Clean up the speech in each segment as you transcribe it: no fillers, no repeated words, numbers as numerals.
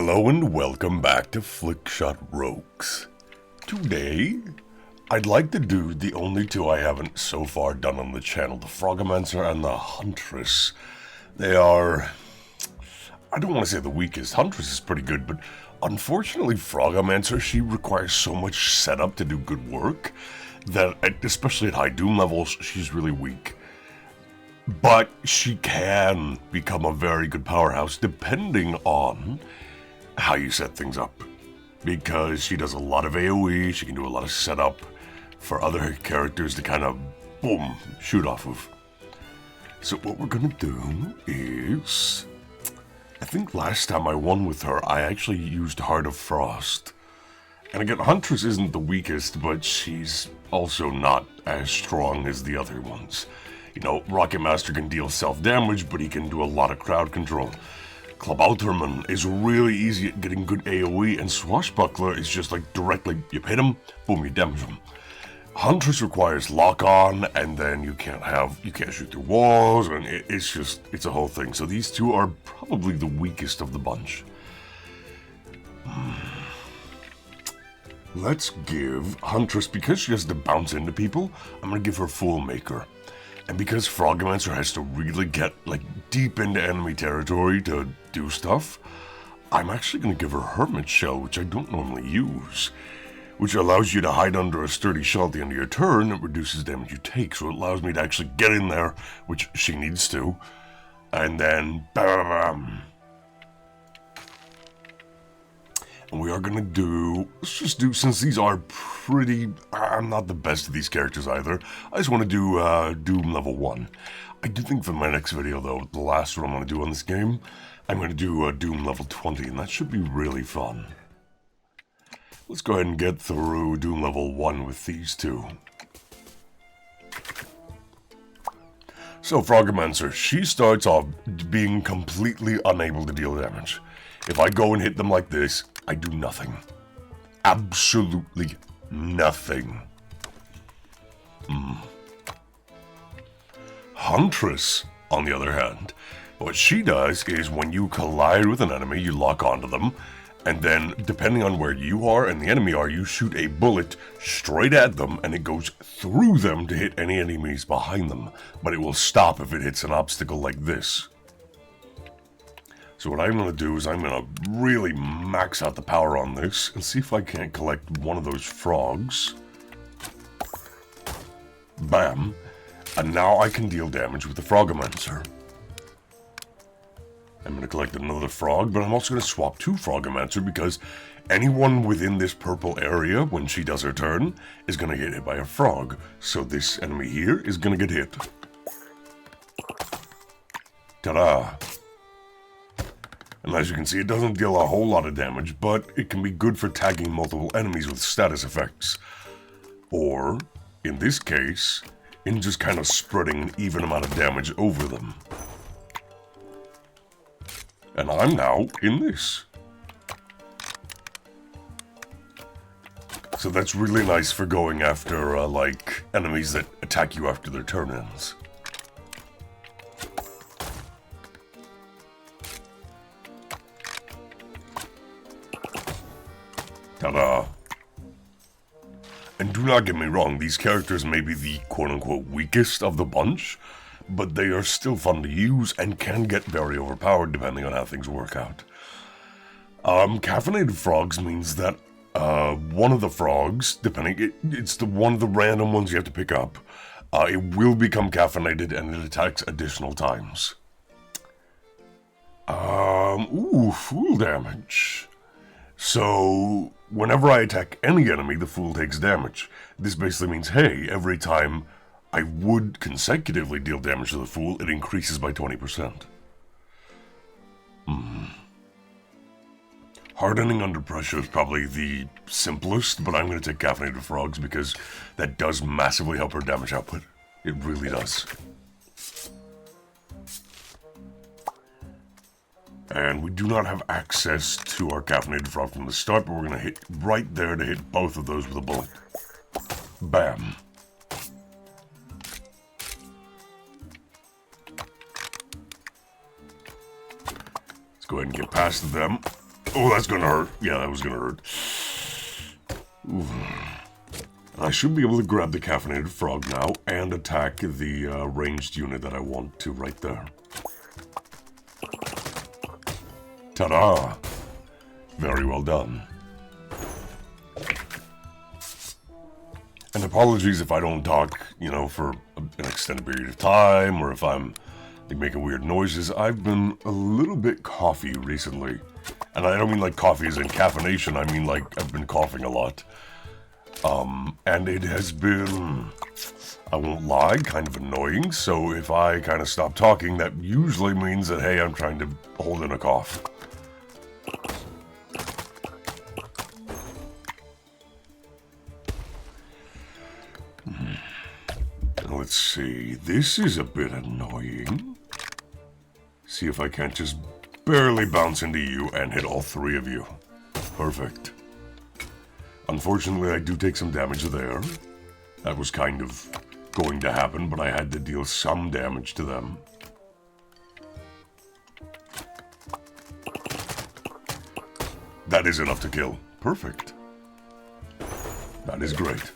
Hello and welcome back to Flickshot Rogues. Today, I'd like to do the only two I haven't so far done on the channel, the Frogomancer and the Huntress. They are, I don't want to say the weakest. Huntress is pretty good, but unfortunately Frogomancer, she requires so much setup to do good work that, especially at high Doom levels, she's really weak. But she can become a very good powerhouse depending on how you set things up. Because she does a lot of AoE, she can do a lot of setup for other characters to kind of, boom, shoot off of. So what we're gonna do is, I think last time I won with her, I actually used Heart of Frost. And again, Huntress isn't the weakest, but she's also not as strong as the other ones. You know, Rocket Master can deal self-damage, but he can do a lot of crowd control. Klabauterman is really easy at getting good AoE, and Swashbuckler is just like directly, you hit him, boom, you damage him. Huntress requires lock-on, and then you can't shoot through walls, and it's a whole thing. So these two are probably the weakest of the bunch. Let's give Huntress, because she has to bounce into people, I'm gonna give her Fool Maker. And because Frogomancer has to really get, like, deep into enemy territory to do stuff, I'm actually going to give her Hermit Shell, which I don't normally use, which allows you to hide under a sturdy shell at the end of your turn. It reduces damage you take, so it allows me to actually get in there, which she needs to, and then bam. And we are going to do, let's just do, since these are pretty, I'm not the best at these characters either, I just want to do Doom level 1. I do think for my next video though, the last one I'm going to do on this game, I'm going to do Doom level 20, and that should be really fun. Let's go ahead and get through Doom level 1 with these two. So Frogomancer, she starts off being completely unable to deal damage. If I go and hit them like this, I do nothing. Absolutely nothing. Huntress, on the other hand, what she does is when you collide with an enemy, you lock onto them, and then, depending on where you are and the enemy are, you shoot a bullet straight at them, and it goes through them to hit any enemies behind them, but it will stop if it hits an obstacle like this. So what I'm going to do is I'm going to really max out the power on this and see if I can't collect one of those frogs. Bam. And now I can deal damage with the Frogomancer. I'm going to collect another frog, but I'm also going to swap to Frogomancer because anyone within this purple area, when she does her turn, is going to get hit by a frog. So this enemy here is going to get hit. Ta-da! And as you can see, it doesn't deal a whole lot of damage, but it can be good for tagging multiple enemies with status effects. Or, in this case, in just kind of spreading an even amount of damage over them. And I'm now in this. So that's really nice for going after, like, enemies that attack you after their turn ends. Ta-da! And do not get me wrong, these characters may be the quote-unquote weakest of the bunch, but they are still fun to use and can get very overpowered depending on how things work out. Caffeinated frogs means that one of the frogs, it's one of the random ones you have to pick up, it will become caffeinated and it attacks additional times. Fool damage. So, whenever I attack any enemy, the Fool takes damage. This basically means, hey, every time I would consecutively deal damage to the Fool, it increases by 20%. Hardening under pressure is probably the simplest, but I'm going to take Caffeinated Frogs because that does massively help her damage output. It really does. And we do not have access to our Caffeinated Frog from the start, but we're going to hit right there to hit both of those with a bullet. Bam. Let's go ahead and get past them. Oh, that's gonna hurt. Yeah, that was gonna hurt. Ooh. I should be able to grab the caffeinated frog now and attack the ranged unit that I want to right there. Ta-da! Very well done. And apologies if I don't talk, you know, for an extended period of time, or if I'm like, making weird noises. I've been a little bit coughy recently. And I don't mean like coffee as in caffeination, I mean like I've been coughing a lot. And it has been, I won't lie, kind of annoying. So if I kind of stop talking, that usually means that, hey, I'm trying to hold in a cough. Let's see, this is a bit annoying. See if I can't just barely bounce into you and hit all three of you. Perfect. Unfortunately, I do take some damage there. That was kind of going to happen, but I had to deal some damage to them. That is enough to kill. Perfect. That is great.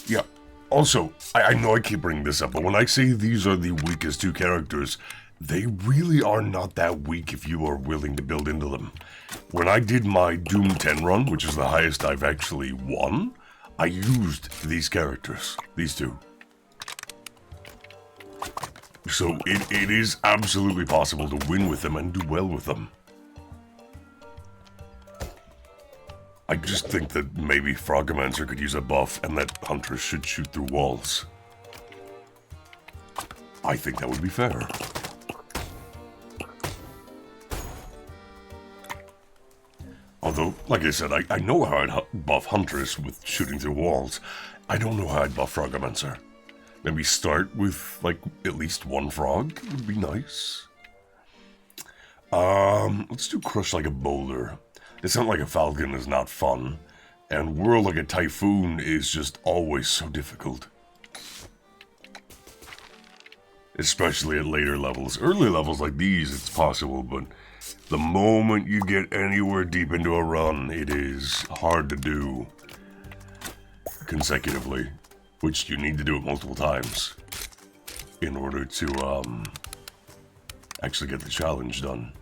Yeah. Also, I know I keep bringing this up, but when I say these are the weakest two characters, they really are not that weak if you are willing to build into them. When I did my Doom 10 run, which is the highest I've actually won, I used these characters, these two. So it is absolutely possible to win with them and do well with them. I just think that maybe Frogomancer could use a buff and that Huntress should shoot through walls. I think that would be fair. Although, like I said, I know how I'd buff Huntress with shooting through walls. I don't know how I'd buff Frogomancer. Maybe start with, like, at least one frog would be nice. Let's do Crush Like a Boulder. Descent Like a Falcon is not fun, and Whirl Like a Typhoon is just always so difficult. Especially at later levels. Early levels like these, it's possible, but the moment you get anywhere deep into a run, it is hard to do consecutively, which you need to do it multiple times in order to actually get the challenge done.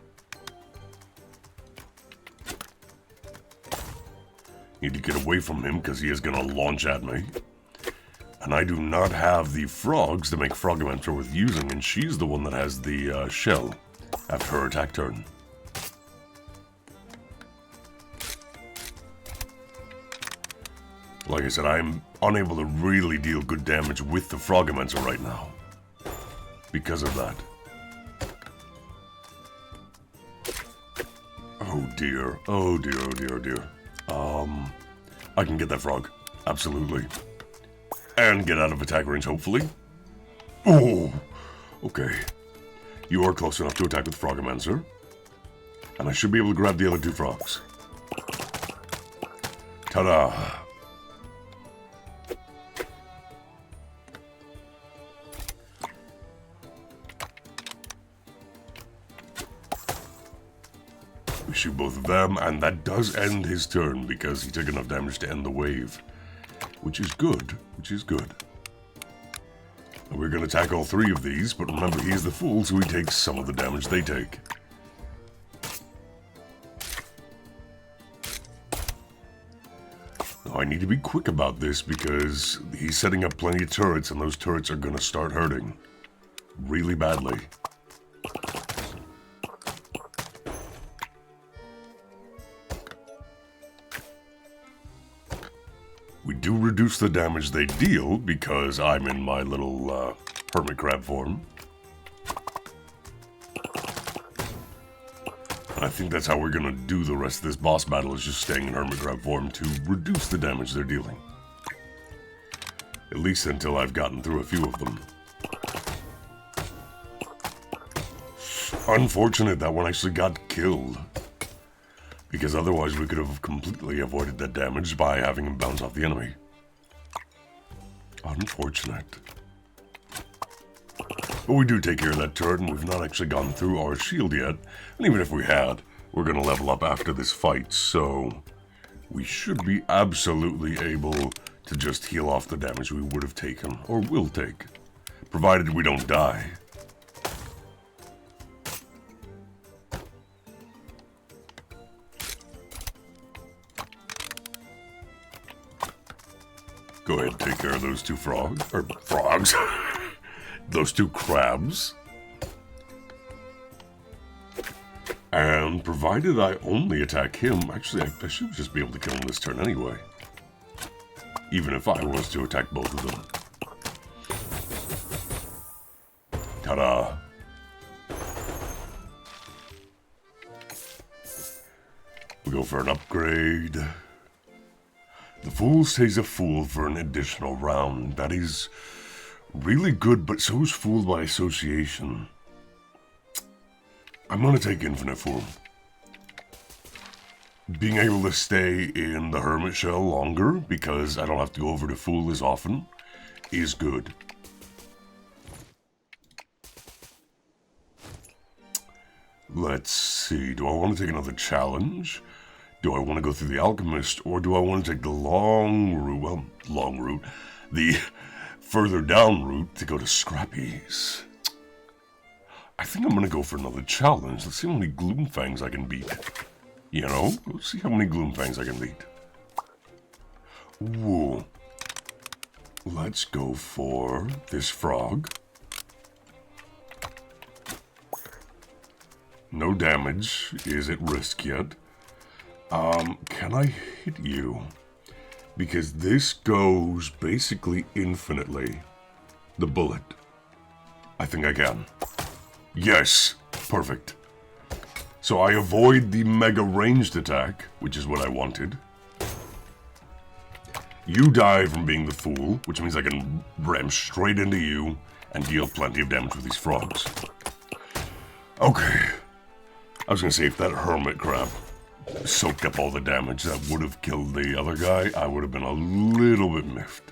Need to get away from him because he is going to launch at me. And I do not have the frogs to make Frogomancer worth using, and she's the one that has the shell after her attack turn. Like I said, I'm unable to really deal good damage with the Frogomancer right now because of that. Oh dear, oh dear, oh dear, oh dear. I can get that frog, absolutely. And get out of attack range, hopefully. Oh, okay. You are close enough to attack with Frogomancer. And I should be able to grab the other two frogs. Ta-da! We shoot both of them, and that does end his turn because he took enough damage to end the wave. Which is good, which is good. And we're going to attack all three of these, but remember, he's the fool, so he takes some of the damage they take. Now, I need to be quick about this because he's setting up plenty of turrets, and those turrets are going to start hurting really badly. We do reduce the damage they deal because I'm in my little hermit crab form. And I think that's how we're gonna do the rest of this boss battle, is just staying in hermit crab form to reduce the damage they're dealing. At least until I've gotten through a few of them. Unfortunate that one actually got killed. Because otherwise we could have completely avoided that damage by having him bounce off the enemy. Unfortunate. But we do take care of that turret, and we've not actually gone through our shield yet. And even if we had, we're gonna level up after this fight, so we should be absolutely able to just heal off the damage we would have taken, or will take, provided we don't die. Go ahead and take care of those two frogs, those two crabs. And provided I only attack him, actually I should just be able to kill him this turn anyway. Even if I was to attack both of them. Ta-da! We go for an upgrade. The fool stays a fool for an additional round. That is really good, but so is fool by association. I'm gonna take Infinite Fool. Being able to stay in the Hermit Shell longer, because I don't have to go over to Fool as often, is good. Let's see, do I want to take another challenge? Do I want to go through the Alchemist, or do I want to take the long route, well, long route, the further down route to go to Scrappy's? I think I'm going to go for another challenge. Let's see how many Gloomfangs I can beat. You know, let's see how many Gloomfangs I can beat. Ooh. Let's go for this frog. No damage is at risk yet. Can I hit you? Because this goes basically infinitely. The bullet. I think I can. Yes! Perfect. So I avoid the mega ranged attack, which is what I wanted. You die from being the fool, which means I can ram straight into you and deal plenty of damage with these frogs. Okay. I was gonna say, if that hermit crab soaked up all the damage that would have killed the other guy, I would have been a little bit miffed.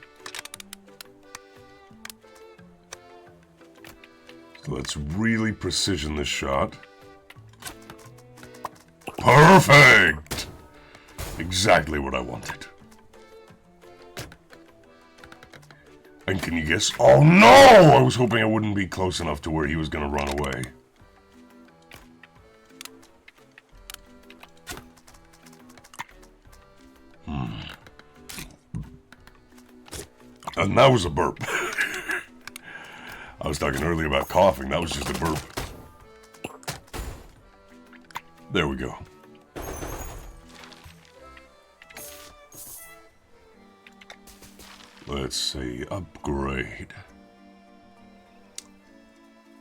So let's really precision this shot. Perfect! Exactly what I wanted. And can you guess? Oh no! I was hoping I wouldn't be close enough to where he was gonna run away. And that was a burp. I was talking earlier about coughing. That was just a burp. There we go. Let's see. Upgrade.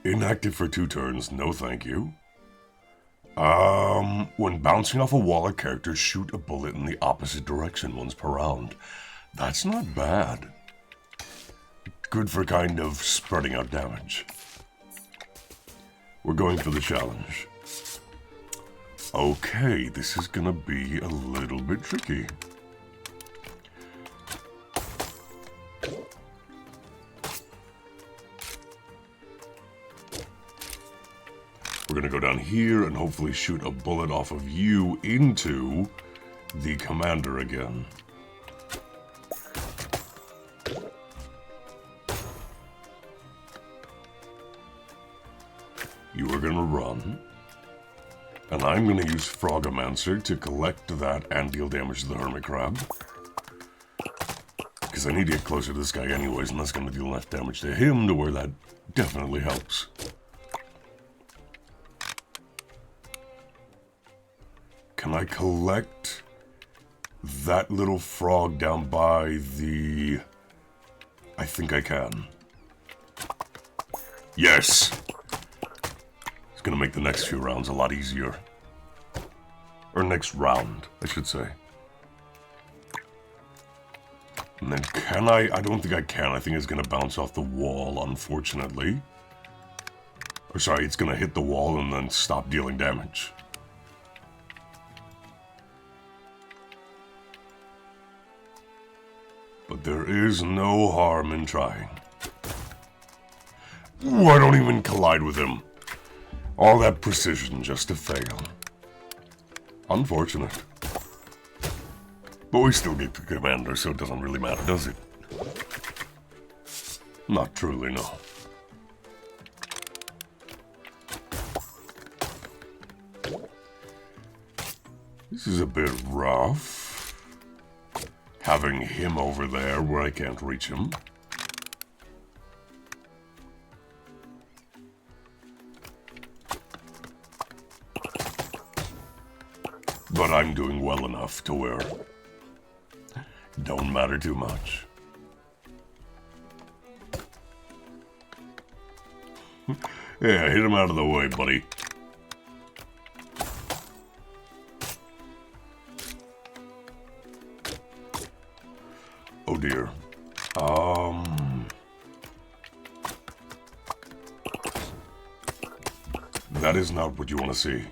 Inactive for 2 turns. No thank you. When bouncing off a wall, a character shoot a bullet in the opposite direction once per round. That's not bad. Good for kind of spreading out damage. We're going for the challenge. Okay, this is gonna be a little bit tricky. We're gonna go down here and hopefully shoot a bullet off of you into the commander again. You are gonna run, and I'm gonna use Frogomancer to collect that and deal damage to the Hermit Crab. Because I need to get closer to this guy anyways, and that's gonna deal enough damage to him to where that definitely helps. Can I collect that little frog down by the... I think I can. Yes! It's gonna make the next few rounds a lot easier. Or next round, I should say. And then can I? I don't think I can. I think it's gonna bounce off the wall, unfortunately. Or sorry, it's gonna hit the wall and then stop dealing damage. But there is no harm in trying. Ooh, I don't even collide with him. All that precision just to fail. Unfortunate. But we still get the commander, so it doesn't really matter, does it? Not truly, no. This is a bit rough. Having him over there where I can't reach him. But I'm doing well enough to where don't matter too much. Yeah, hit him out of the way, buddy. Oh dear. That is not what you want to see.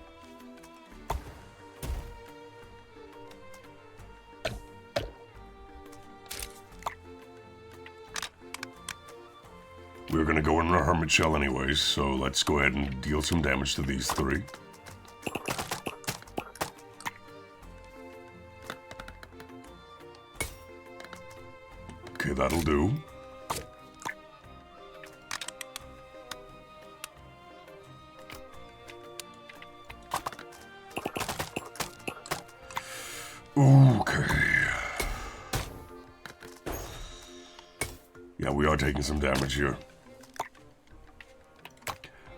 We're gonna go in a hermit shell anyways, so let's go ahead and deal some damage to these three. Okay, that'll do. Okay. Yeah, we are taking some damage here.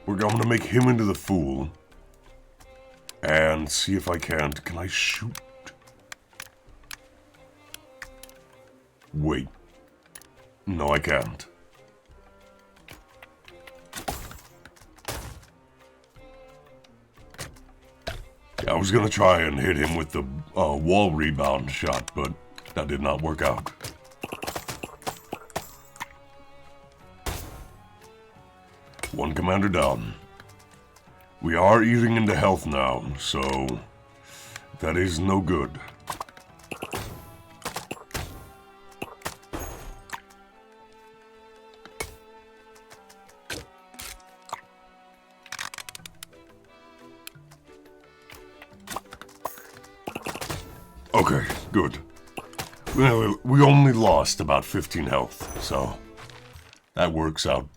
We're going to make him into the fool. And see if I can't. Can I shoot? Wait. No, I can't. I was gonna try and hit him with the wall rebound shot, but that did not work out. One commander down. We are eating into health now, so that is no good. Okay, good. Well, we only lost about 15 health, so that works out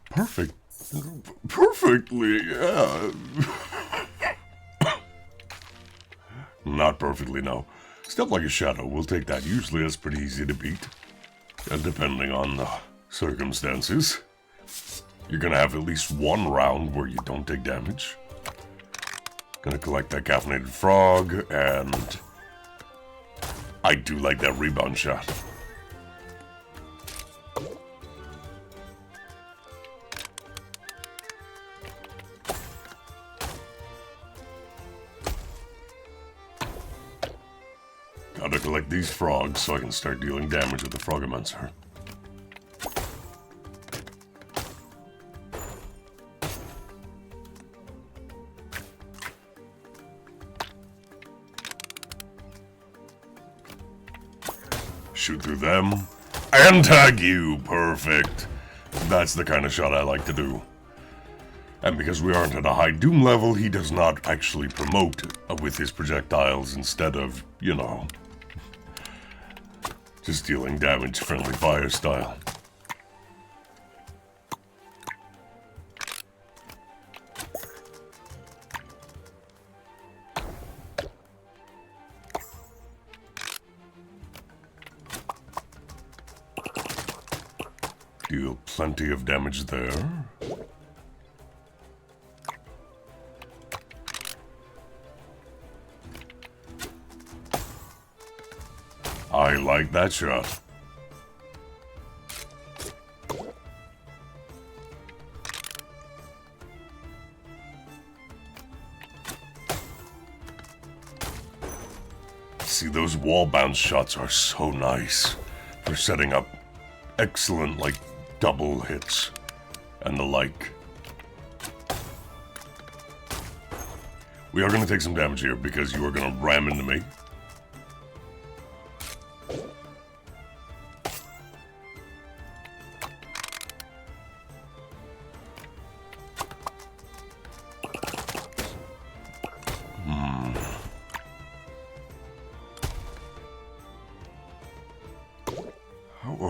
perfectly, yeah. Not perfectly, no. Step like a shadow, we'll take that. Usually that's pretty easy to beat. And depending on the circumstances, you're gonna have at least one round where you don't take damage. Gonna collect that caffeinated frog, and I do like that rebound shot. Gotta collect these frogs so I can start dealing damage with the Frogomancer. Shoot through them, and tag you! Perfect! That's the kind of shot I like to do. And because we aren't at a high doom level, he does not actually promote with his projectiles instead of, you know, just dealing damage friendly fire style. Deal plenty of damage there. I like that shot. See, those wall bounce shots are so nice for setting up excellent, like, double hits and the like. We are going to take some damage here because you are going to ram into me.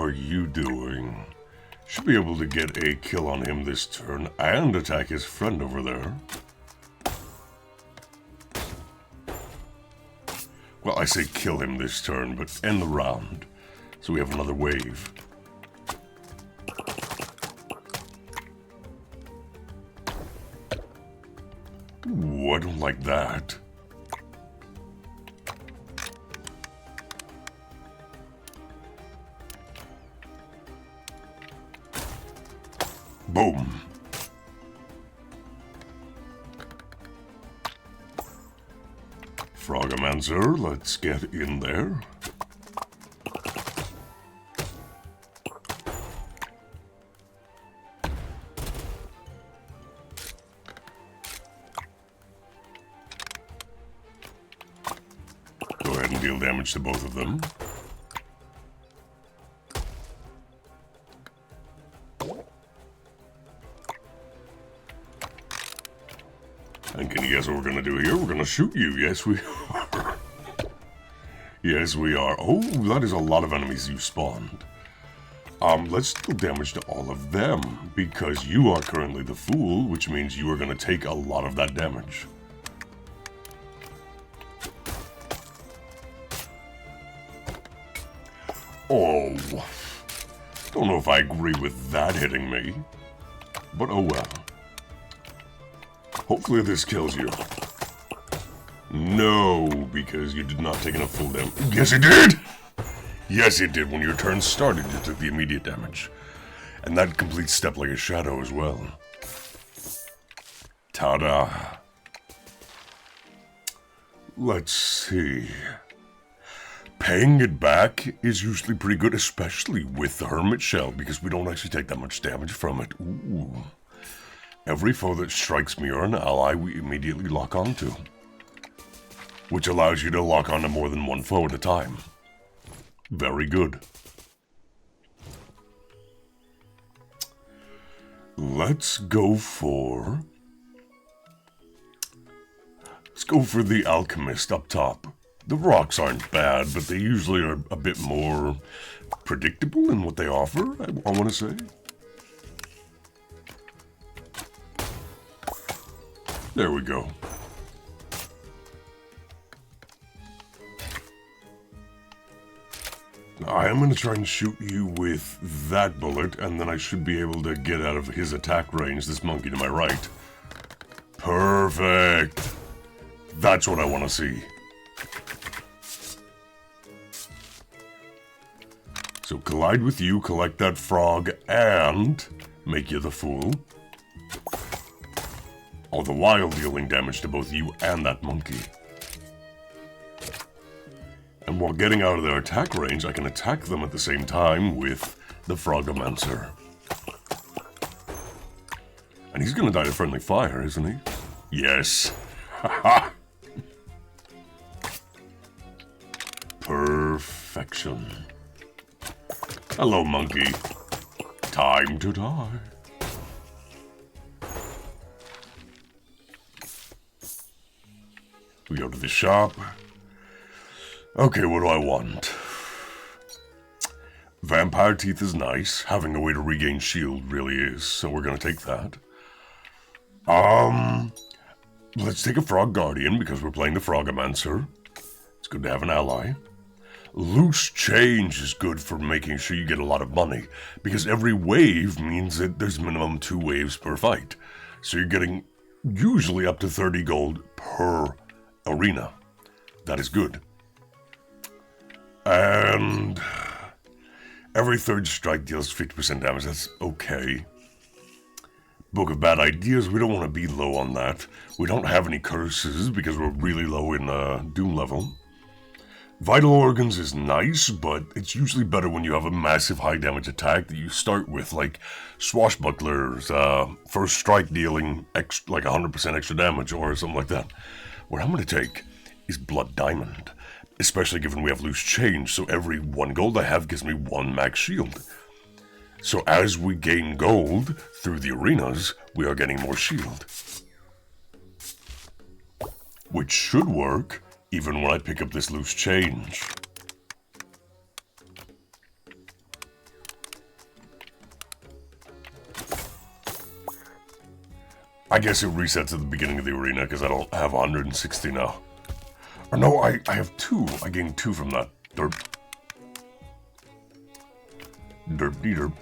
are you doing? Should be able to get a kill on him this turn and attack his friend over there. Well, I say kill him this turn, but end the round. So we have another wave. Ooh, I don't like that. Boom. Frogomancer, let's get in there. Go ahead and deal damage to both of them. And can you guess what we're gonna do here? We're gonna shoot you. Yes, we are. Yes, we are. Oh, that is a lot of enemies you spawned. Let's deal damage to all of them, because you are currently the fool, which means you are gonna take a lot of that damage. Oh, don't know if I agree with that hitting me, but oh well. Hopefully this kills you. No, because you did not take enough full damage. Yes, it did! Yes, it did. When your turn started, you took the immediate damage. And that completes Step Like a Shadow as well. Ta-da! Let's see. Paying it back is usually pretty good, especially with the Hermit Shell, because we don't actually take that much damage from it. Ooh. Every foe that strikes me or an ally, we immediately lock onto. Which allows you to lock onto more than one foe at a time. Very good. Let's go for the Alchemist up top. The rocks aren't bad, but they usually are a bit more predictable in what they offer, I want to say. There we go. Now, I am going to try and shoot you with that bullet, and then I should be able to get out of his attack range, this monkey to my right. Perfect! That's what I want to see. So collide with you, collect that frog, and make you the fool. All the while dealing damage to both you and that monkey. And while getting out of their attack range, I can attack them at the same time with the Frogomancer. And he's gonna die to friendly fire, isn't he? Yes. Haha. Perfection. Hello, monkey. Time to die. We go to the shop. Okay, what do I want? Vampire Teeth is nice. Having a way to regain shield really is, so we're gonna take that. Let's take a Frog Guardian because we're playing the Frogomancer. It's good to have an ally. Loose Change is good for making sure you get a lot of money, because every wave means that there's minimum 2 waves per fight. So you're getting usually up to 30 gold per arena. That is good. And every third strike deals 50% damage. That's okay. Book of Bad Ideas, we don't want to be low on that. We don't have any curses because we're really low in Doom level. Vital Organs is nice, but it's usually better when you have a massive high damage attack that you start with, like Swashbucklers, first strike dealing like 100% extra damage or something like that. What I'm going to take is Blood Diamond, especially given we have Loose Change, so every 1 gold I have gives me 1 max shield. So as we gain gold through the arenas, we are getting more shield. Which should work even when I pick up this Loose Change. I guess it resets at the beginning of the arena because I don't have 160 now. Or no, I have 2. I gained 2 from that. Derp. Derp.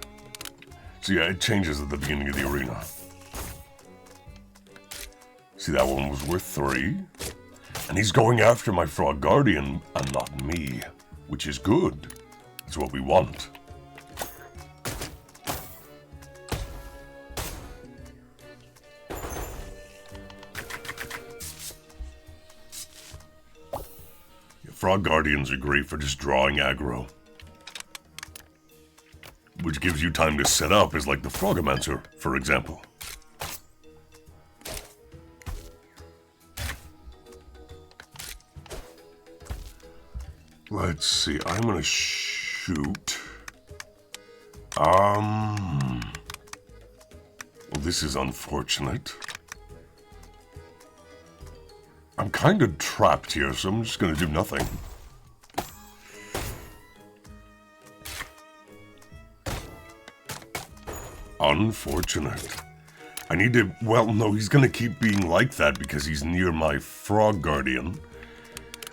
So yeah, it changes at the beginning of the arena. See, that one was worth 3. And he's going after my Frog Guardian and not me, which is good. It's what we want. Frog Guardians are great for just drawing aggro. Which gives you time to set up, is like the Frogomancer, for example. Let's see, I'm gonna shoot. Well, this is unfortunate. I'm kind of trapped here, so I'm just gonna do nothing. Unfortunate. I need to... Well, no, he's gonna keep being like that because he's near my Frog Guardian.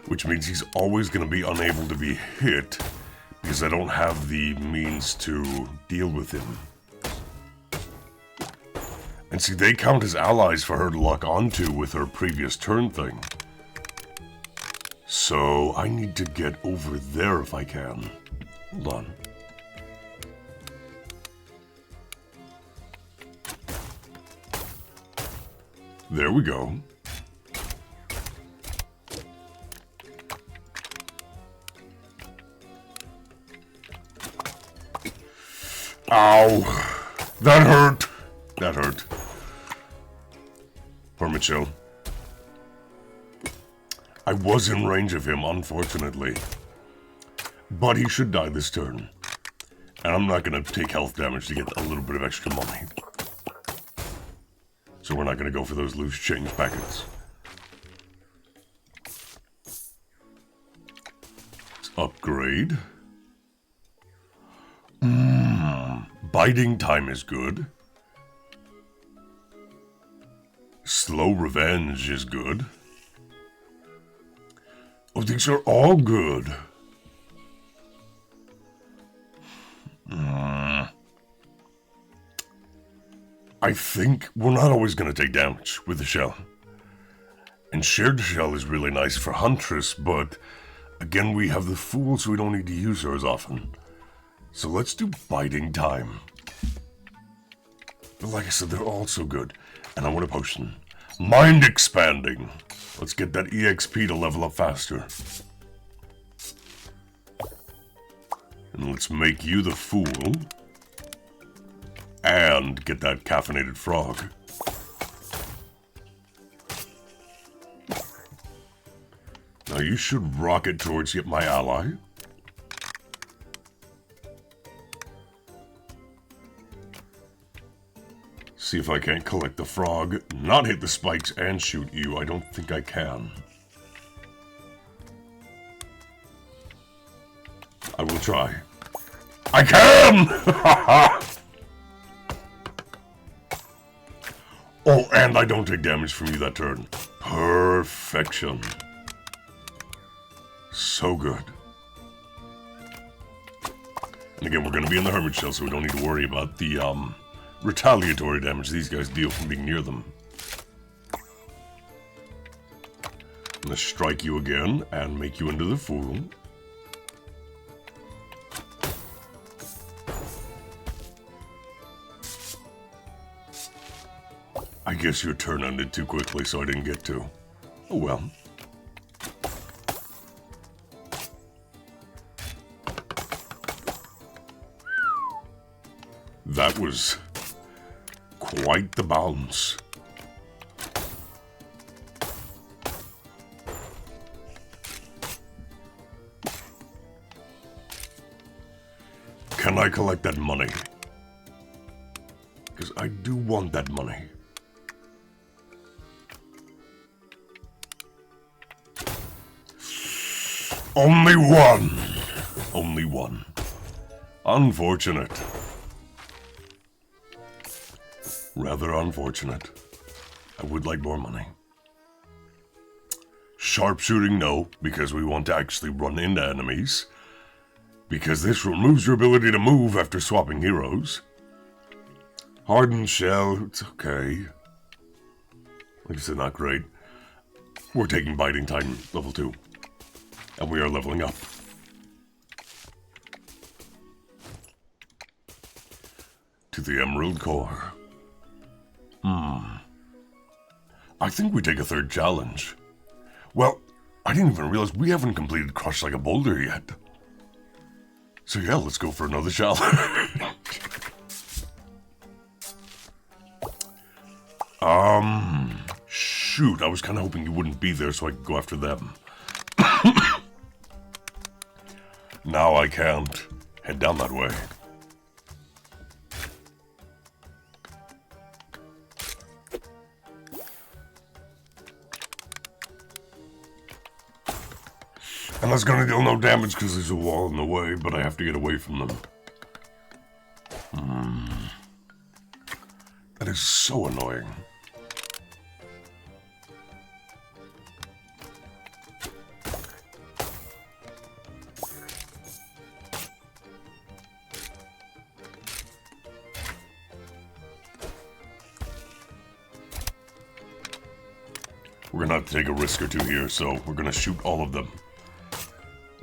Which means he's always gonna be unable to be hit because I don't have the means to deal with him. And see, they count as allies for her to lock onto with her previous turn thing. So, I need to get over there if I can. Hold on. There we go. Ow! That hurt! That hurt. Hermit Shell. I was in range of him, unfortunately. But he should die this turn. And I'm not going to take health damage to get a little bit of extra money. So we're not going to go for those loose change packets. Let's upgrade. Biding time is good. Slow revenge is good. Oh, these are all good. I think we're not always going to take damage with the shell. And shared shell is really nice for Huntress, but again, we have the Fool, so we don't need to use her as often. So let's do biding time. But like I said, they're all so good. And I want a potion. Mind expanding. Let's get that EXP to level up faster. And let's make you the Fool. And get that caffeinated frog. Now you should rocket towards my ally. See if I can't collect the frog, not hit the spikes, and shoot you. I don't think I can. I will try. I can! Oh, and I don't take damage from you that turn. Perfection. So good. And again, we're going to be in the Hermit Shell, so we don't need to worry about the retaliatory damage these guys deal from being near them. I'm going to strike you again and make you into the Fool. I guess your turn ended too quickly, so I didn't get to. Oh well. That was quite the bounce. Can I collect that money? Because I do want that money. Only one. Only one. Unfortunate. Rather unfortunate. I would like more money. Sharpshooting, no, because we want to actually run into enemies. Because this removes your ability to move after swapping heroes. Hardened shell, it's okay. Like I said, not great. We're taking Biting Titan, level 2. And we are leveling up. To the Emerald Core. I think we take a third challenge. Well, I didn't even realize we haven't completed Crush Like a Boulder yet. So yeah, let's go for another challenge. Shoot, I was kind of hoping you wouldn't be there so I could go after them. Now I can't head down that way. And that's gonna deal no damage because there's a wall in the way, but I have to get away from them. That is so annoying. We're gonna have to take a risk or two here, so we're gonna shoot all of them.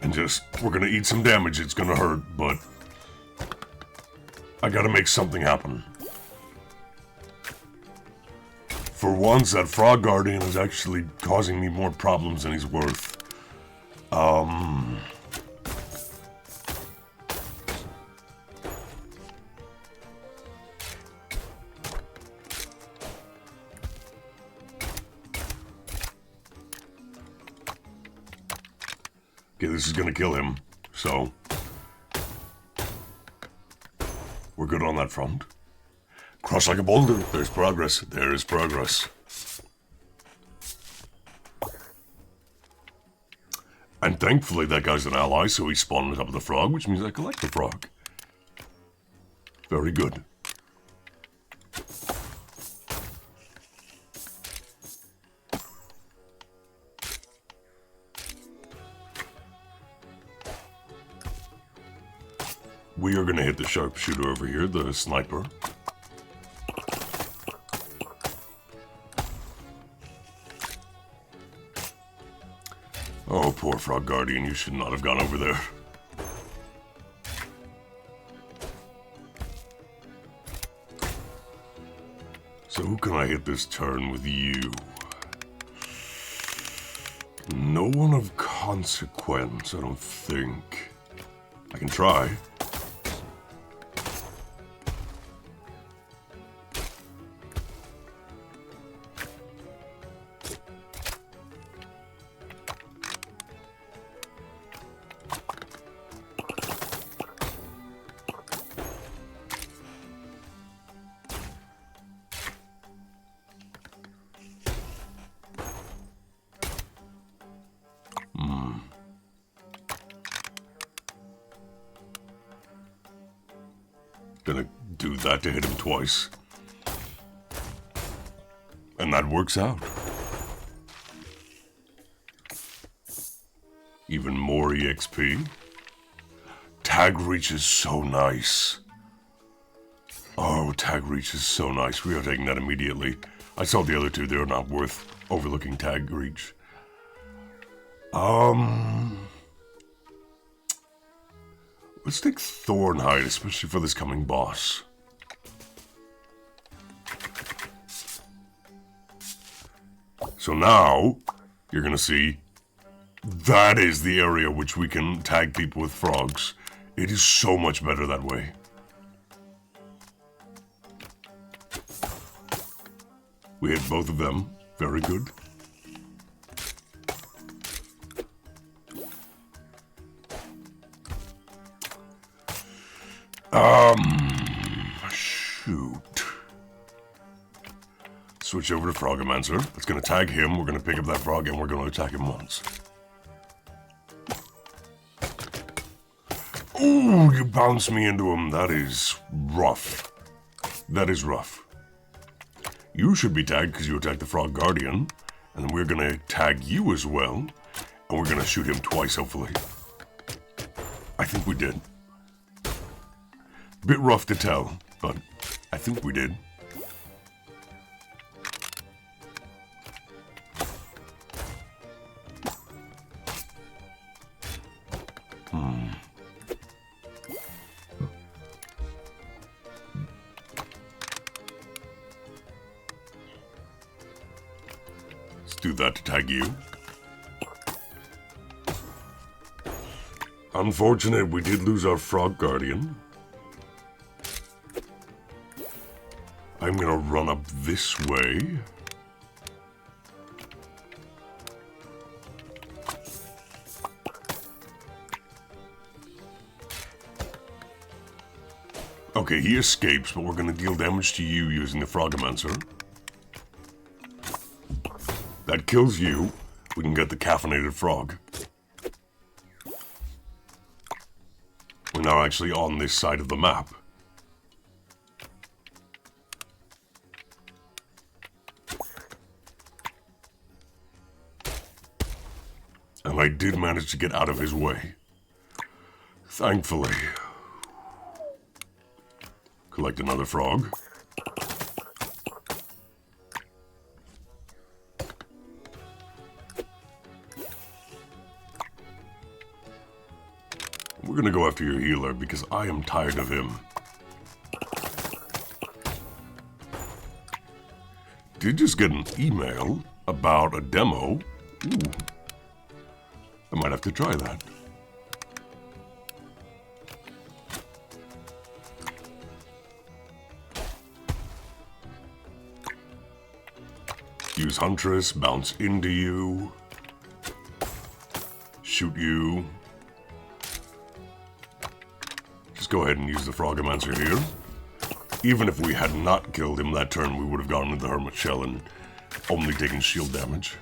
And we're gonna eat some damage, it's gonna hurt, but I gotta make something happen. For once, that Frog Guardian is actually causing me more problems than he's worth. Okay, this is gonna kill him, so we're good on that front. Crush like a boulder. There's progress. There is progress. And thankfully that guy's an ally, so he spawned on top of the frog, which means I collect the frog. Very good. We are going to hit the sharpshooter over here, the sniper. Oh, poor Frog Guardian, you should not have gone over there. So who can I hit this turn with you? No one of consequence, I don't think. I can try. Gonna do that to hit him twice. And that works out. Even more EXP. Tag reach is so nice. Oh, tag reach is so nice. We are taking that immediately. I saw the other two. They're not worth overlooking tag reach. Let's take Thornhide, especially for this coming boss. So now, you're gonna see, that is the area which we can tag people with frogs. It is so much better that way. We hit both of them. Very good. Shoot. Switch over to Frogomancer. It's gonna tag him, we're gonna pick up that frog, and we're gonna attack him once. Ooh, you bounced me into him. That is rough. That is rough. You should be tagged because you attacked the Frog Guardian. And then we're going to tag you as well. And we're going to shoot him twice, hopefully. I think we did. Bit rough to tell, but I think we did. Let's do that to tag you. Unfortunate, we did lose our Frog Guardian. I'm gonna run up this way. Okay, he escapes, but we're gonna deal damage to you using the Frogomancer. That kills you. We can get the caffeinated frog. We're now actually on this side of the map. And I did manage to get out of his way. Thankfully. Collect another frog. We're gonna go after your healer because I am tired of him. Did just get an email about a demo. Ooh. I might have to try that. Use Huntress, bounce into you. Shoot you. Just go ahead and use the Frogomancer here. Even if we had not killed him that turn, we would have gone into the Hermit Shell and only taken shield damage.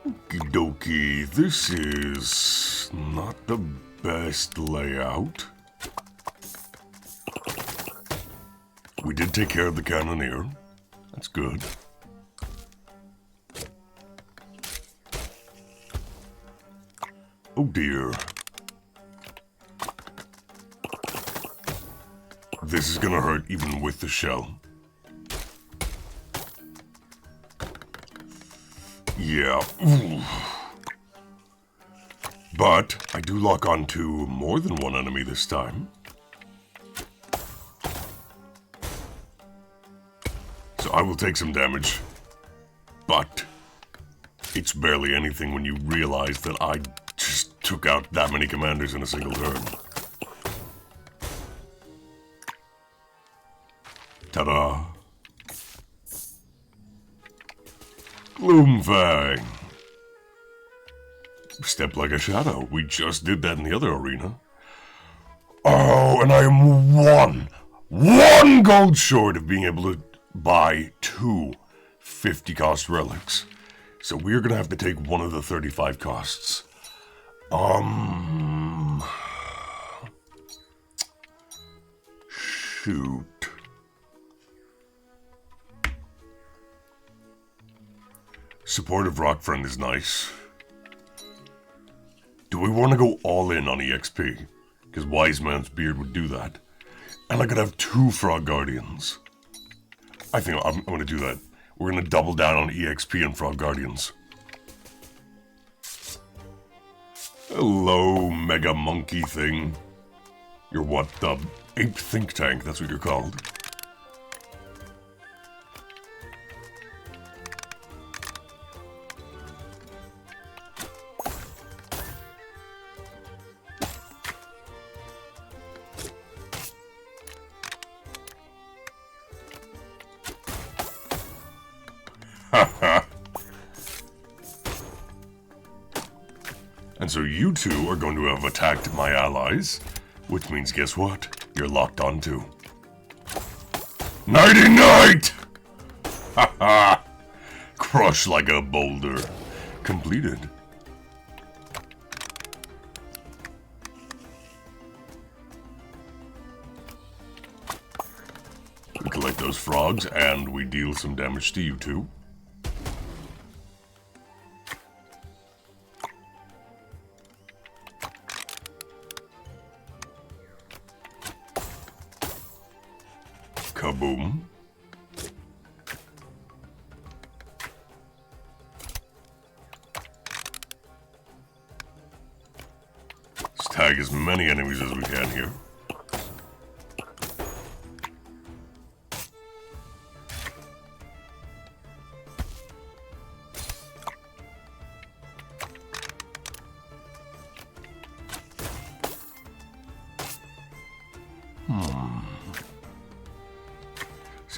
Okie dokie, this is not the best layout. We did take care of the Cannoneer. That's good. Oh dear. This is gonna hurt even with the shell. Yeah. Ooh. But I do lock on to more than one enemy this time. So I will take some damage. But it's barely anything when you realize that I just took out that many commanders in a single turn. Ta-da! Gloomfang! Step like a shadow. We just did that in the other arena. Oh, and I am one gold short of being able to buy two 50-cost relics. So we're gonna have to take one of the 35 costs. Shoot. Supportive Rock Friend is nice. Do we want to go all in on EXP? Because Wise Man's Beard would do that. And I could have two Frog Guardians. I think I'm going to do that. We're going to double down on EXP and Frog Guardians. Hello, Mega Monkey thing. You're what? The Ape Think Tank, that's what you're called. And so you two are going to have attacked my allies, which means guess what? You're locked on too. Nighty-night! Haha! Crush like a boulder. Completed. We collect those frogs. frogs, and we deal some damage to you too. Kaboom. Let's tag as many enemies as we can here.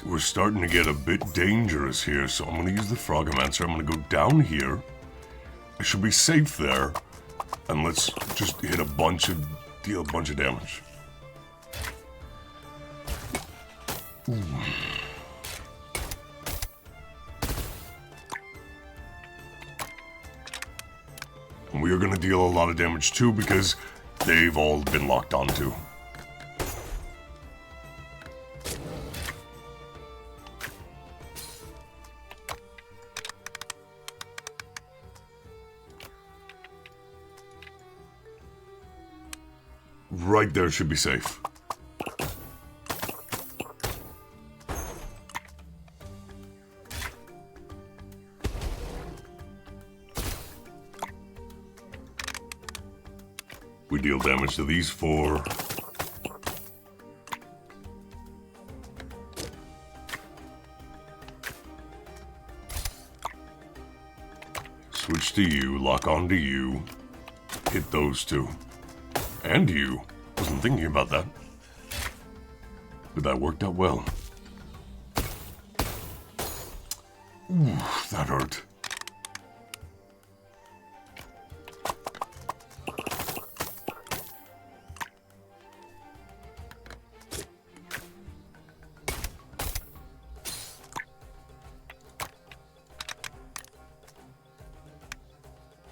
We're starting to get a bit dangerous here, so I'm going to use the Frogomancer. I'm going to go down here. I should be safe there. And let's just hit deal a bunch of damage. Ooh. And we are going to deal a lot of damage too, because they've all been locked onto. Right there should be safe. We deal damage to these 4. Switch to you, lock onto you, hit those 2. And you. Wasn't thinking about that. But that worked out well. Ooh, that hurt.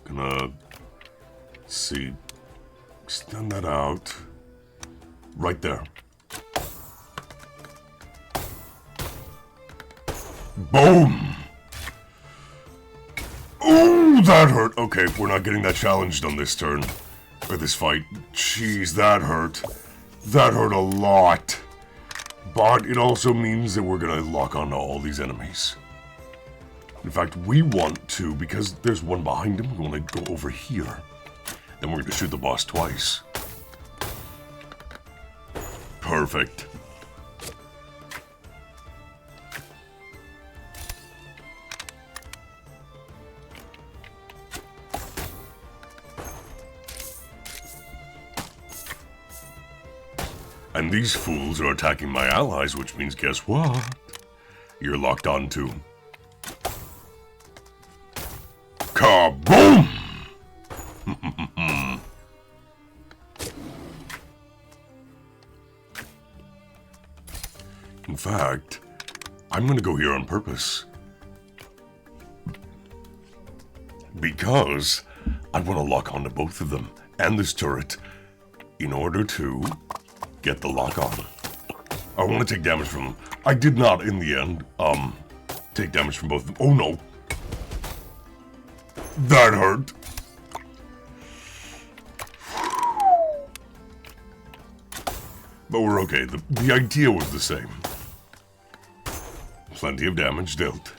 Gonna see. Extend that out. Right there. Boom! Ooh, that hurt. Okay, we're not getting that challenged on this turn. Or this fight. Jeez, that hurt. That hurt a lot. But it also means that we're gonna lock onto all these enemies. In fact, we want to, because there's one behind him, we want to go over here. Then we're going to shoot the boss twice. Perfect. And these fools are attacking my allies, which means guess what? You're locked on too. Kaboom! In fact, I'm going to go here on purpose. Because I want to lock onto both of them and this turret in order to get the lock on. I want to take damage from them. I did not, in the end, take damage from both of them. Oh no. That hurt. But we're okay. The idea was the same. Plenty of damage dealt.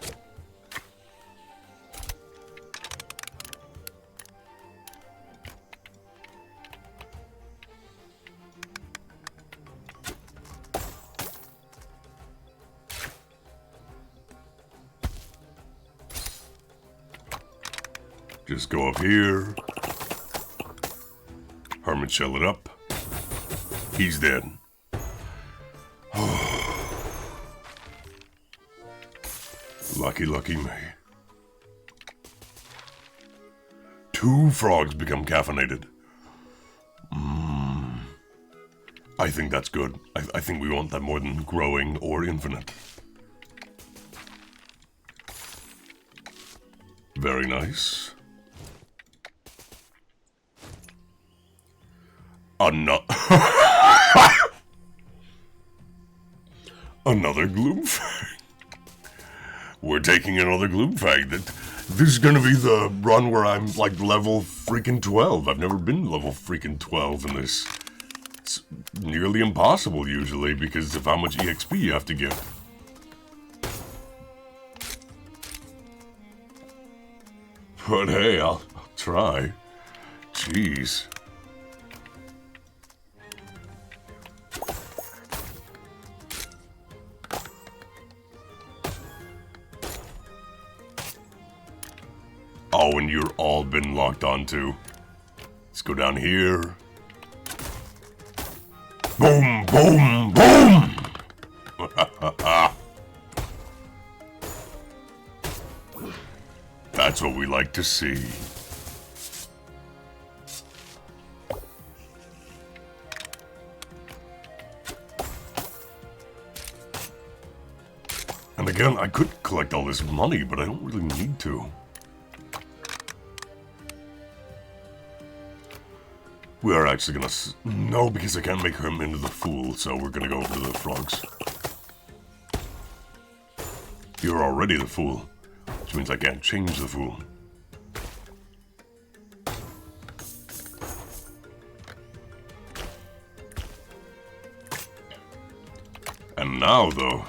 Just go up here. Hermit shell it up. He's dead. Lucky, lucky me. 2 frogs become caffeinated. I think that's good. I think we want that more than growing or infinite. Very nice. Another Gloomfang. We're taking another Gloomfang. This is gonna be the run where I'm like level freaking 12. I've never been level freaking 12 in this. It's nearly impossible usually because of how much EXP you have to get. But hey, I'll try. Jeez. Oh, and you're all been locked onto. Let's go down here. Boom, boom, boom! That's what we like to see. And again, I could collect all this money, but I don't really need to. We are actually gonna... No, because I can't make him into the fool, so we're gonna go over to the frogs. You're already the fool, which means I can't change the fool. And now, though...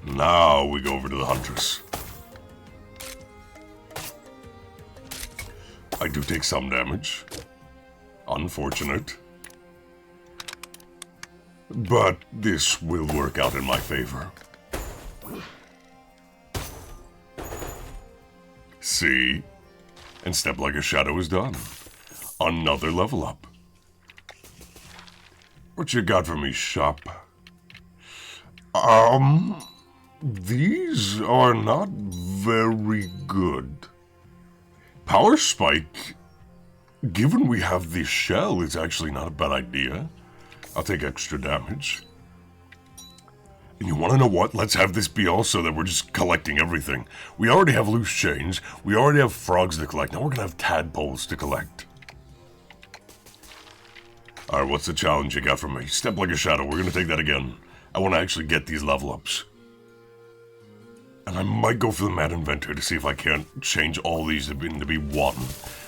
Now we go over to the huntress. I do take some damage. Unfortunate. But this will work out in my favor. See? And Step Like a Shadow is done. Another level up. What you got for me, shop? These are not very good. Power Spike, given we have this shell, is actually not a bad idea. I'll take extra damage. And you want to know what? Let's have this be also that we're just collecting everything. We already have loose chains. We already have frogs to collect. Now we're going to have tadpoles to collect. Alright, what's the challenge you got for me? Step Like a Shadow. We're going to take that again. I want to actually get these level ups. And I might go for the Mad Inventor to see if I can't change all these into be one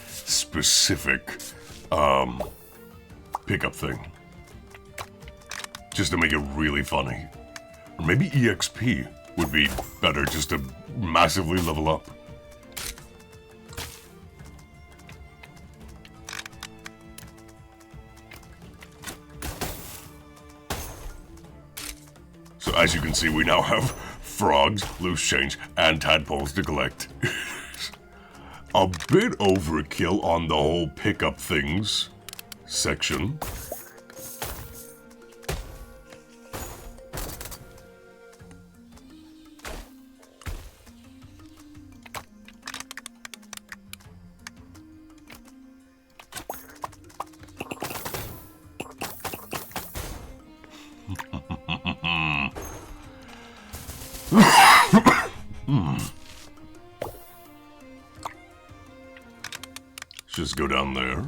specific pickup thing. Just to make it really funny. Or maybe EXP would be better just to massively level up. So as you can see, we now have frogs, loose change, and tadpoles to collect. A bit overkill on the whole pickup things section. Just go down there.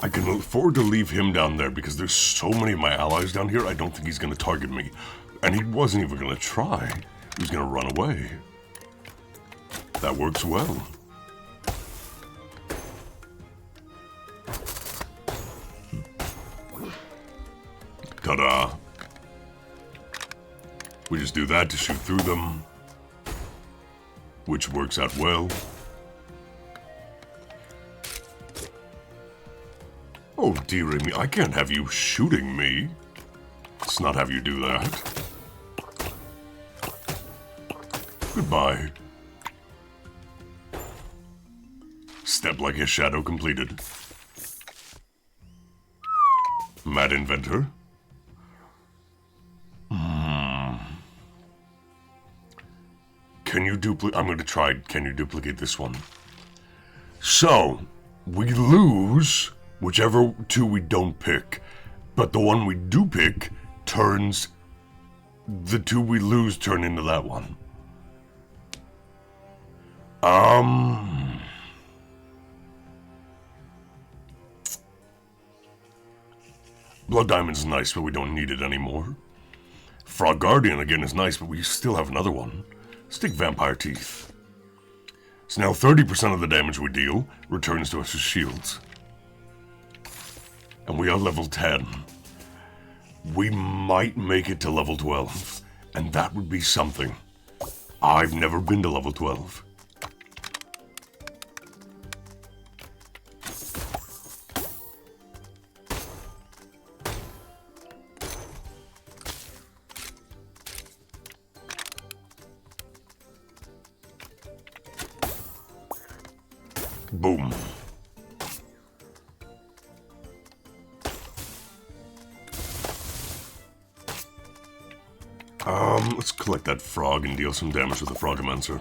I can afford to leave him down there because there's so many of my allies down here, I don't think he's going to target me. And he wasn't even going to try. He was going to run away. That works well. Ta-da! We just do that to shoot through them, which works out well. Oh, dearie me, I can't have you shooting me. Let's not have you do that. Goodbye. Step Like a Shadow completed. Mad Inventor. Can you duplicate? I'm going to try. Can you duplicate this one? So, we lose whichever two we don't pick. But the one we do pick turns... The two we lose turn into that one. Blood Diamond's nice, but we don't need it anymore. Frog Guardian again is nice, but we still have another one. Stick Vampire Teeth. So now 30% of the damage we deal returns to us as shields. And we are level 10. We might make it to level 12, and that would be something. I've never been to level 12. Boom. Let's collect that frog and deal some damage with the Frogomancer.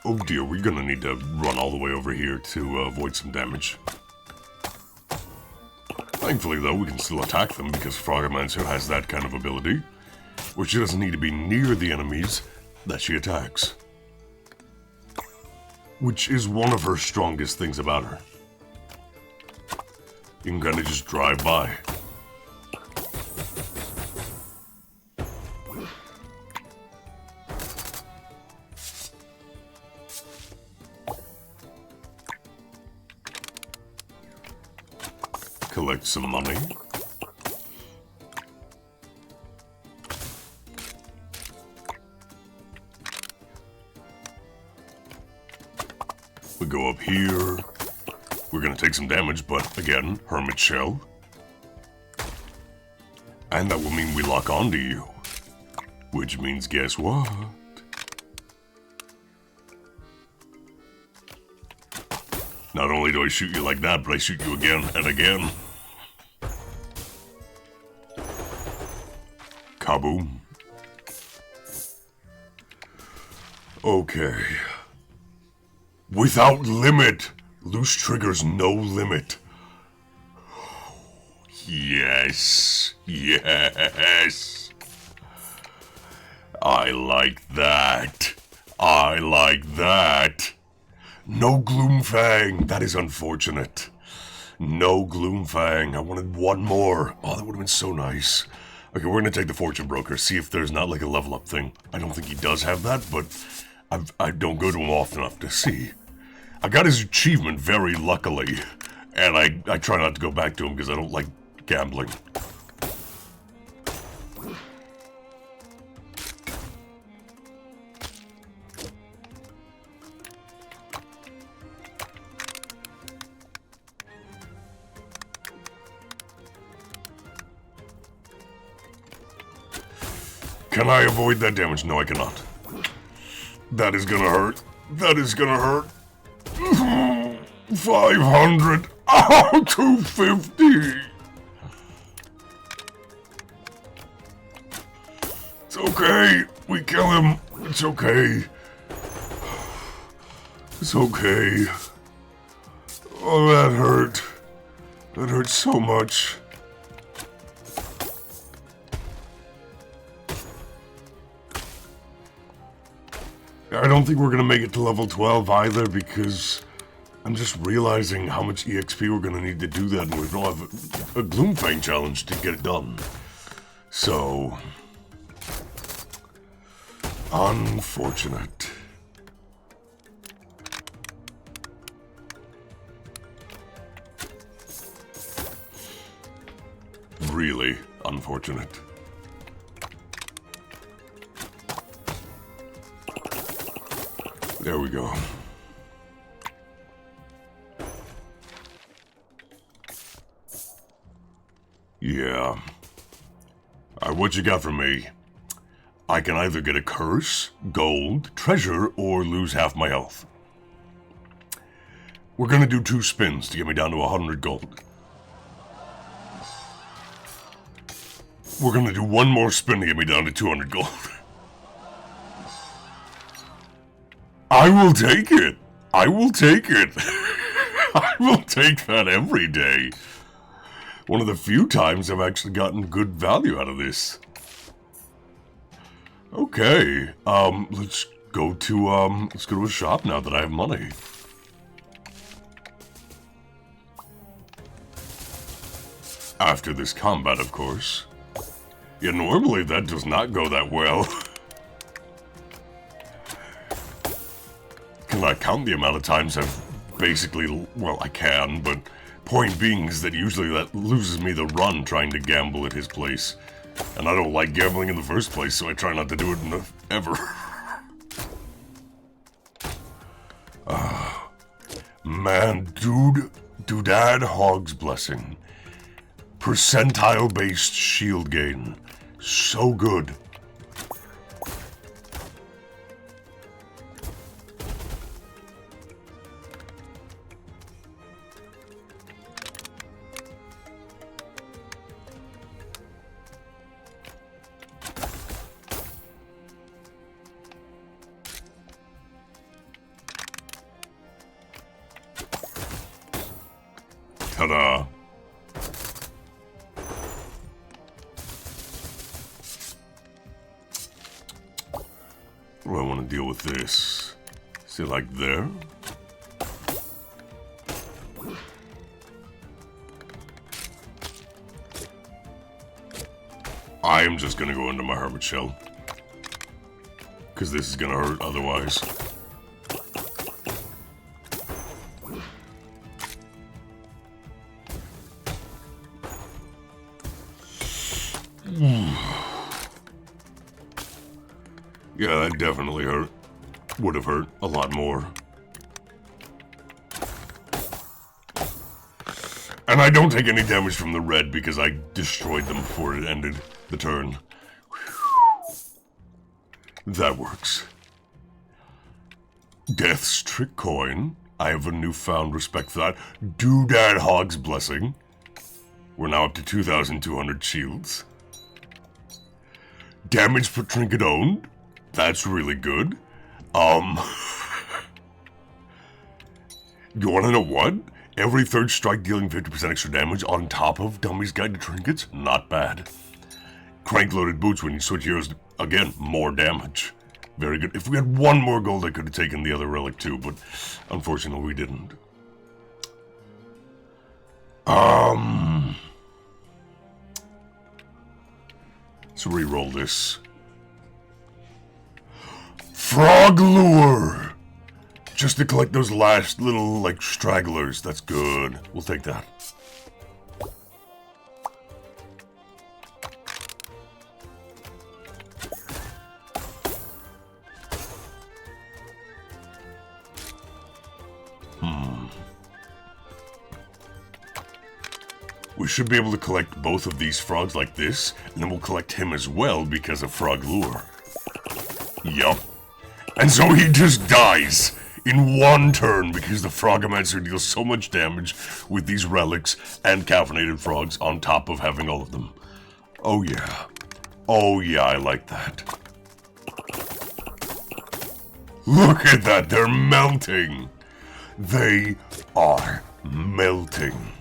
Oh dear, we're gonna need to run all the way over here to avoid some damage. Thankfully though, we can still attack them because Frogomancer has that kind of ability, where she doesn't need to be near the enemies that she attacks. Which is one of her strongest things about her. You can kind of just drive by. Collect some money. We go up here. We're gonna take some damage, but again, Hermit Shell. And that will mean we lock onto you. Which means, guess what? Not only do I shoot you like that, but I shoot you again and again. Kaboom. Okay. Without limit! Loose triggers no limit. Yes. Yes. I like that. I like that. No Gloomfang. That is unfortunate. No Gloomfang. I wanted one more. Oh, that would have been so nice. Okay, we're gonna take the Fortune Broker, see if there's not like a level up thing. I don't think he does have that, but I don't go to him often enough to see. I got his achievement very luckily, and I try not to go back to him because I don't like gambling. Can I avoid that damage? No, I cannot. That is gonna hurt. That is gonna hurt. 500. Oh, 250. It's okay. We kill him. It's okay. It's okay. Oh, that hurt. That hurt so much. I don't think we're gonna make it to level 12 either because I'm just realizing how much EXP we're gonna need to do that, and we don't have a Gloomfang challenge to get it done. So, unfortunate. Really unfortunate. There we go. Yeah. Alright, what you got for me? I can either get a curse, gold, treasure, or lose half my health. We're gonna do 2 spins to get me down to 100 gold. We're gonna do 1 more spin to get me down to 200 gold. I will take it. I will take it. I will take that every day. One of the few times I've actually gotten good value out of this. Okay, let's go to, let's go to a shop now that I have money. After this combat, of course. Yeah, normally that does not go that well. Can I count the amount of times I've basically, well, I can, but point being is that usually that loses me the run trying to gamble at his place. And I don't like gambling in the first place, so I try not to do it ever. Man, Doodad Hog's Blessing. Percentile-based shield gain. So good. Ta-da. What do I want to deal with this? Is it like there? I am just gonna go into my hermit shell. Because this is gonna hurt otherwise. Yeah, that definitely hurt. Would have hurt a lot more. And I don't take any damage from the red because I destroyed them before it ended the turn. Whew. That works. Death's Trick Coin. I have a newfound respect for that. Doodad Hog's Blessing. We're now up to 2,200 shields. Damage per trinket owned. That's really good. You wanna know what? Every third strike dealing 50% extra damage on top of Dummy's Guide to Trinkets? Not bad. Crank-loaded boots when you switch heroes, again, more damage. Very good. If we had one more gold, I could have taken the other relic too, but unfortunately we didn't. Let's re-roll this. Frog Lure! Just to collect those last little, like, stragglers. That's good. We'll take that. We should be able to collect both of these frogs like this, and then we'll collect him as well because of Frog Lure. Yup. And so he just dies in one turn because the Frogomancer deals so much damage with these relics and caffeinated frogs on top of having all of them. Oh yeah. Oh yeah, I like that. Look at that, they're melting. They are melting.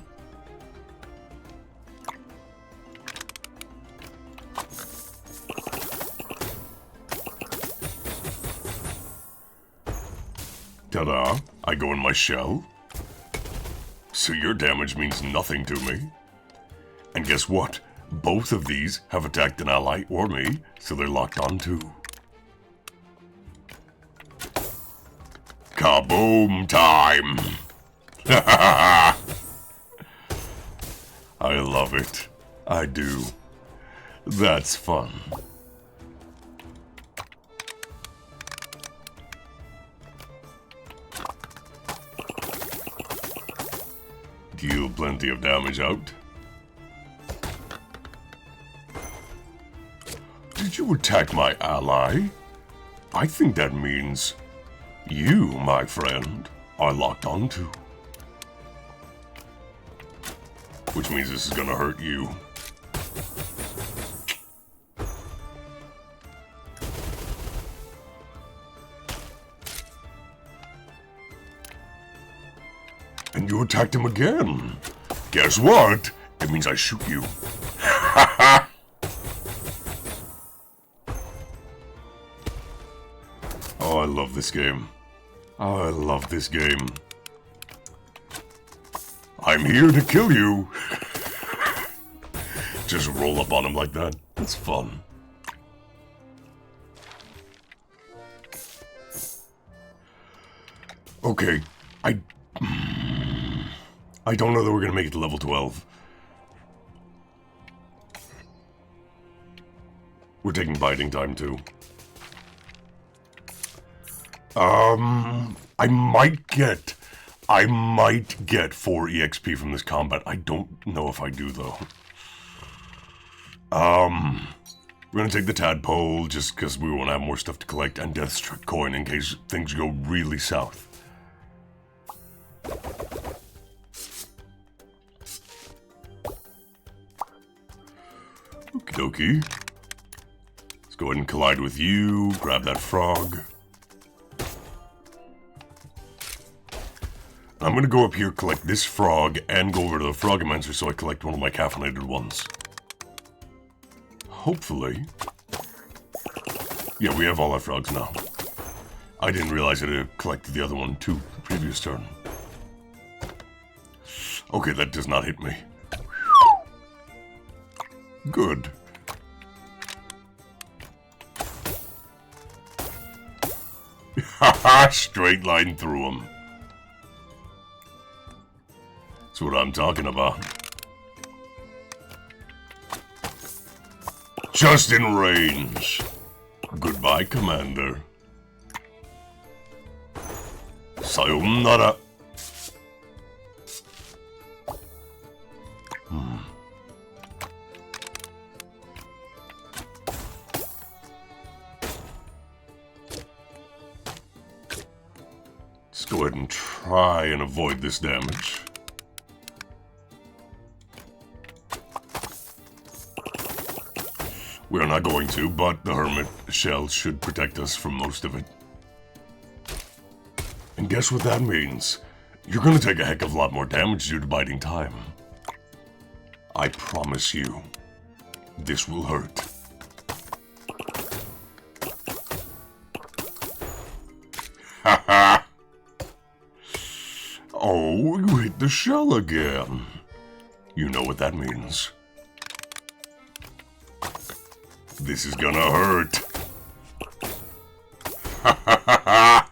Ta-da, I go in my shell. So your damage means nothing to me. And guess what? Both of these have attacked an ally or me, so they're locked on too. Kaboom time! I love it. I do. That's fun. Deal plenty of damage out. Did you attack my ally? I think that means you, my friend, are locked onto. Which means this is gonna hurt you. And you attacked him again. Guess what? It means I shoot you. Oh, I love this game. I love this game. I'm here to kill you. Just roll up on him like that. That's fun. Okay, I don't know that we're gonna make it to level 12. We're taking biding time too. I might get 4 EXP from this combat. I don't know if I do though. We're gonna take the tadpole just because we want to have more stuff to collect, and Deathstrike coin in case things go really south. Okie dokie. Let's go ahead and collide with you, grab that frog. I'm gonna go up here, collect this frog, and go over to the Frogmancer so I collect one of my caffeinated ones. Hopefully. Yeah, we have all our frogs now. I didn't realize I had collected the other one too, the previous turn. Okay, that does not hit me. Good. Haha, straight line through him. That's what I'm talking about. Just in range. Goodbye, Commander. Sayonara. Let's go ahead and try and avoid this damage. We're not going to, but the Hermit Shell should protect us from most of it. And guess what that means? You're gonna take a heck of a lot more damage due to biding time. I promise you, this will hurt. Haha! Oh, you hit the shell again. You know what that means. This is gonna hurt. Ha ha ha ha!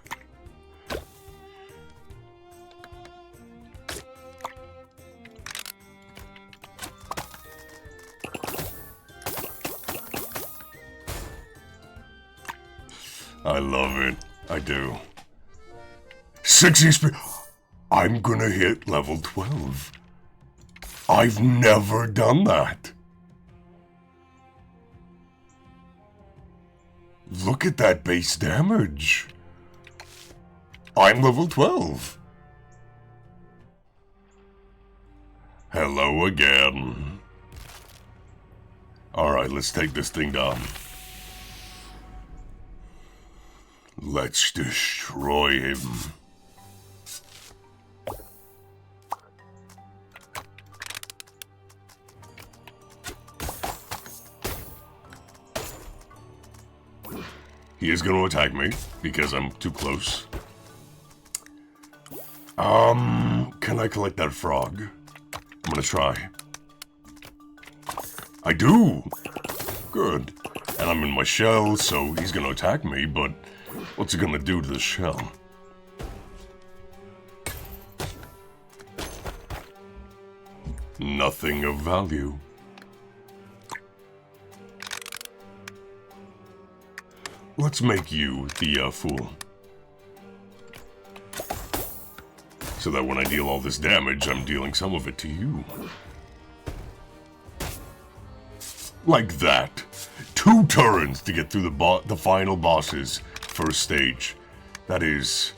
I love it. I do. 6 EXP. I'm gonna hit level 12. I've never done that. Look at that base damage. I'm level 12. Hello again. Alright, let's take this thing down. Let's destroy him. He is going to attack me because I'm too close. Can I collect that frog? I'm going to try. I do! Good. And I'm in my shell, so he's going to attack me, but what's he going to do to the shell? Nothing of value. Let's make you the fool. So that when I deal all this damage, I'm dealing some of it to you. Like that. 2 turns to get through the final boss's first stage. That is...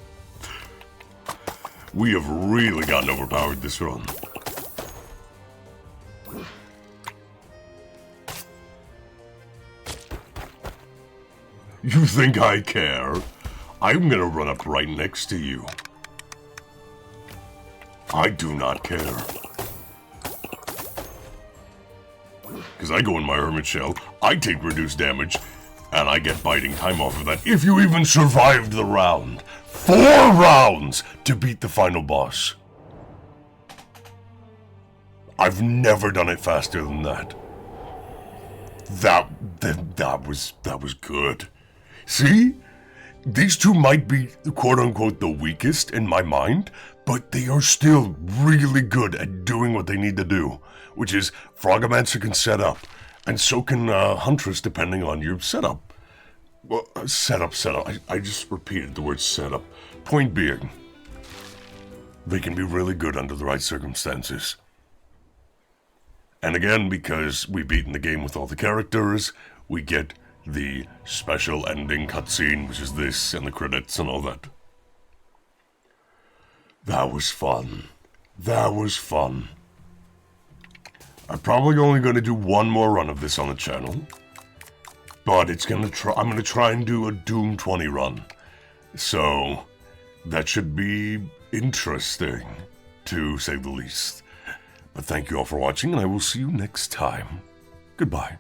We have really gotten overpowered this run. You think I care? I'm gonna run up right next to you. I do not care. Because I go in my Hermit Shell, I take reduced damage, And I get biting time off of that if you even survived the round. 4 rounds to beat the final boss. I've never done it faster than that. That was good. See? These two might be quote-unquote the weakest in my mind, but they are still really good at doing what they need to do, which is Frogomancer can set up, and so can Huntress depending on your setup. Well, setup. I just repeated the word setup. Point being, they can be really good under the right circumstances. And again, because we've beaten the game with all the characters, we get the special ending cutscene, which is this, and the credits and all that. That was fun. I'm probably only going to do one more run of this on the channel, but I'm going to try and do a Doom 20 run. So, that should be interesting, to say the least. But thank you all for watching, and I will see you next time. Goodbye.